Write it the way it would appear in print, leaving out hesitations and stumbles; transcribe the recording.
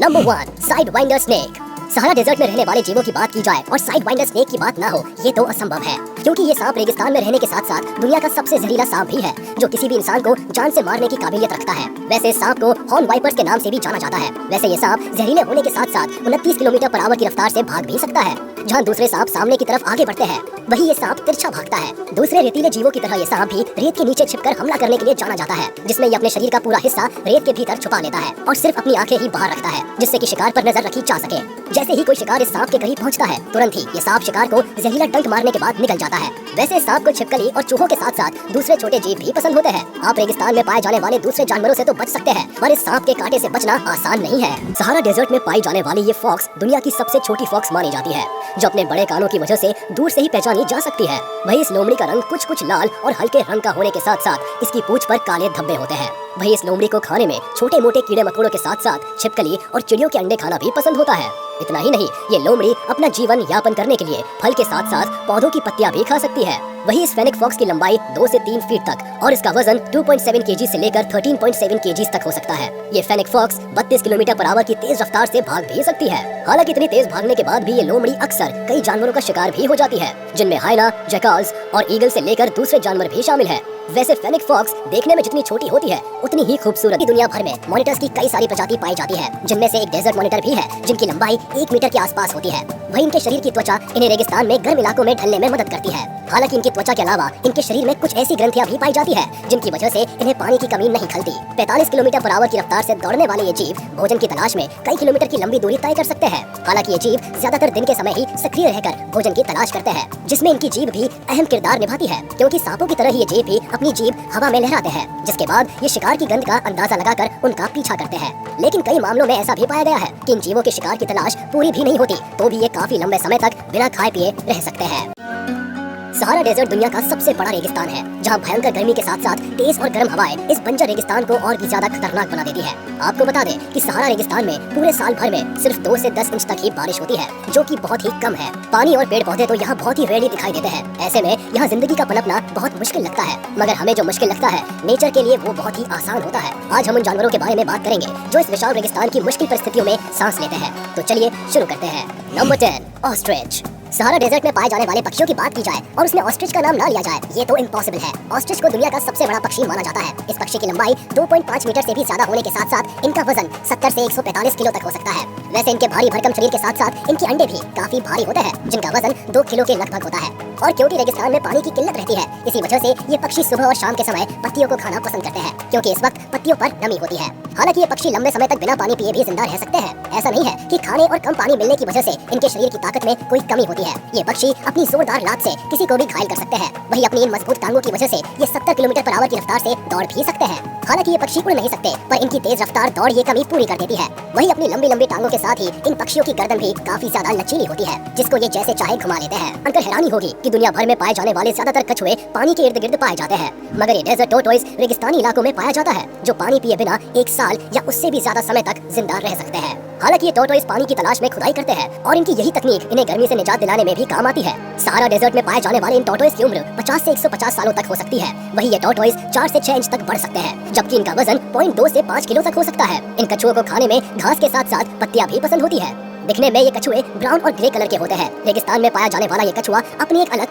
Number 1, sidewinder snake. Sahara desert में रहने वाले जीवों की बात की जाए और साइडवाइंडर स्नेक की बात ना हो, ये तो असंभव है, क्योंकि ये सांप रेगिस्तान में रहने के साथ साथ दुनिया का सबसे जहरीला सांप भी है, जो किसी भी इंसान को जान से मारने की काबिलियत रखता है। वैसे इस सांप को हॉर्न वाइपर्स के नाम से भी जाना जाता है। वैसे ये सांप जहरीले होने के साथ साथ 29 किलोमीटर पर आवर की रफ्तार से भाग भी सकता है। जहाँ दूसरे सांप सामने की तरफ आगे बढ़ते हैं, वही ये सांप तिरछा भागता है। दूसरे रेतीले जीवों की तरह ये सांप भी रेत के नीचे छिपकर हमला करने के लिए जाना जाता है, जिसमें ये अपने शरीर का पूरा हिस्सा रेत के भीतर छुपा लेता है और सिर्फ अपनी आंखें ही बाहर रखता है, जिससे कि शिकार पर नजर रखी जा सके। जैसे ही कोई शिकार इस सांप के करीब पहुंचता है, तुरंत ही ये सांप शिकार को जहरीला डंक मारने के बाद निकल जाता है। वैसे इस सांप को छिपकली और चूहों के साथ साथ दूसरे छोटे जीव भी पसंद होते हैं। आप रेगिस्तान में पाए जाने वाले दूसरे जानवरों से तो बच सकते हैं, पर इस सांप के कांटे से बचना आसान नहीं है। सहारा डेजर्ट में पाई जाने वाली ये फॉक्स दुनिया की सबसे छोटी फॉक्स मानी जाती है, जो अपने बड़े कानों की वजह से दूर से ही पहचानी जा सकती है। वही इस लोमड़ी का रंग कुछ लाल और हल्के रंग का होने के साथ साथ इसकी पूंछ पर काले धब्बे होते हैं। वही इस लोमड़ी को खाने में छोटे मोटे कीड़े मकोड़ों के साथ साथ छिपकली और चिड़ियों के अंडे खाना भी पसंद होता है। इतना ही नहीं, ये लोमड़ी अपना जीवन यापन करने के लिए फल के साथ साथ पौधों की पत्तियां भी खा सकती है। वही इस फेनिक फॉक्स की लंबाई 2 से 3 फीट तक और इसका वजन 2.7 केजी से लेकर 13.7 केजी तक हो सकता है। ये fennec fox 32 kilometre per hour की तेज रफ्तार से भाग भी सकती है। हालांकि इतनी तेज भागने के बाद भी ये लोमड़ी अक्सर कई जानवरों का शिकार भी हो जाती है, जिनमें हाइना, जैकाल्स और ईगल से लेकर दूसरे जानवर भी शामिल है। वैसे फेनिक फॉक्स देखने में जितनी छोटी होती है, उतनी ही खूबसूरत। दुनिया भर में मॉनिटर्स की कई सारी प्रजाति पाई जाती है, जिनमें से एक डेजर्ट मॉनिटर भी है, जिनकी लंबाई 1 मीटर के आसपास होती है। वहीं इनके शरीर की त्वचा इन्हें रेगिस्तान में गर्म इलाकों में ढलने में मदद करती है। हालांकि इनकी त्वचा के अलावा इनके शरीर में कुछ ऐसी ग्रंथियां भी पाई जाती है, जिनकी वजह से इन्हें पानी की कमी नहीं खलती। 45 किलोमीटर पर आवर की रफ्तार से दौड़ने वाले ये जीव भोजन की तलाश में कई किलोमीटर की लंबी दूरी तय कर सकते हैं। हालांकि ये जीव ज्यादातर दिन के समय ही सक्रिय रहकर भोजन की तलाश करते हैं, जिसमें इनकी जीभ भी अहम किरदार निभाती है, क्योंकि सांपों की तरह ही ये जीव भी अपनी जीभ हवा में लहराते हैं, जिसके बाद ये शिकार की गंध का अंदाजा लगाकर उनका पीछा करते हैं। लेकिन कई मामलों में ऐसा भी पाया गया है कि इन जीवों के शिकार की तलाश पूरी भी नहीं होती, तो भी ये काफी लंबे समय तक बिना खाए पिए रह सकते हैं। सहारा डेजर्ट दुनिया का सबसे बड़ा रेगिस्तान है, जहां भयंकर गर्मी के साथ साथ तेज और गर्म हवाएं इस बंजर रेगिस्तान को और भी ज्यादा खतरनाक बना देती है। आपको बता दें कि सहारा रेगिस्तान में पूरे साल भर में सिर्फ 2 से 10 इंच तक ही बारिश होती है, जो कि बहुत ही कम है। पानी और पेड़ पौधे तो यहाँ बहुत ही रेयरली दिखाई देते हैं। ऐसे में यहाँ जिंदगी का पनपना बहुत मुश्किल लगता है, मगर हमें जो मुश्किल लगता है, नेचर के लिए वो बहुत ही आसान होता है। आज हम उन जानवरों के बारे में बात करेंगे जो इस विशाल रेगिस्तान की मुश्किल परिस्थितियों में सांस लेते हैं। तो चलिए शुरू करते हैं। Number 10, ostrich. सहारा डेजर्ट में पाए जाने वाले पक्षियों की बात की जाए और उसमें ऑस्ट्रिच का नाम ना लिया जाए, ये तो इम्पॉसिबल है। ऑस्ट्रिच को दुनिया का सबसे बड़ा पक्षी माना जाता है। इस पक्षी की लंबाई 2.5 मीटर से भी ज्यादा होने के साथ साथ इनका वजन 70 से 145 किलो तक हो सकता है। वैसे इनके भारी भरकम शरीर के साथ साथ इनके अंडे भी काफी भारी होते हैं, जिनका वजन 2 किलो के लगभग होता है। और क्योंकि रेगिस्तान में पानी की किल्लत रहती है, इसी वजह से ये पक्षी सुबह और शाम के समय पत्तियों को खाना पसंद करते हैं, क्योंकि इस वक्त पत्तियों पर नमी होती है। हालांकि ये पक्षी लंबे समय तक बिना पानी पिए भी जिंदा रह सकते हैं। ऐसा नहीं है कि खाने और कम पानी मिलने की वजह से इनके शरीर की ताकत में कोई कमी होती है। ये पक्षी अपनी जोरदार लात से किसी को भी घायल कर सकते हैं। वही अपनी इन मजबूत टांगों की वजह से ये 70 किलोमीटर पर आवर की रफ्तार से दौड़ भी सकते हैं। हालांकि ये पक्षी उड़ नहीं सकते, पर इनकी तेज रफ्तार दौड़ ये कमी पूरी कर देती है। वही अपनी लंबी लंबी टांगों के साथ ही इन पक्षियों की गर्दन भी काफी ज्यादा लचीली होती है, जिसको ये जैसे चाहे घुमा लेते हैं। अनकर हैरानी होगी कि दुनिया भर में पाए जाने वाले ज्यादातर कछुए पानी के इर्द गिर्द पाए जाते हैं, मगर ये डेजर्ट टोरटॉइस रेगिस्तानी इलाकों में पाया जाता है, जो पानी पिए बिना 1 साल या उससे भी ज्यादा समय तक जिंदा रह सकते हैं। हालांकि ये टोरटॉइस पानी की तलाश में खुदाई करते हैं और इनकी यही तकनीक इन्हें गर्मी से निजात दिलाने में भी काम आती है। सहारा डेजर्ट में पाए जाने वाले इन टोरटॉइस की उम्र 50 से 150 सालों तक हो सकती है। वही ये टोरटॉइस 4 से 6 इंच तक बढ़ सकते हैं, जबकि इनका वजन 0.2 से 5 किलो तक हो सकता है। इन कछुओं को खाने में घास के साथ साथ पत्तियां भी पसंद होती है। दिखने में ये कछुए ब्राउन और ग्रे कलर के होते हैं। रेगिस्तान में पाया जाने वाला ये कछुआ अपनी एक अलग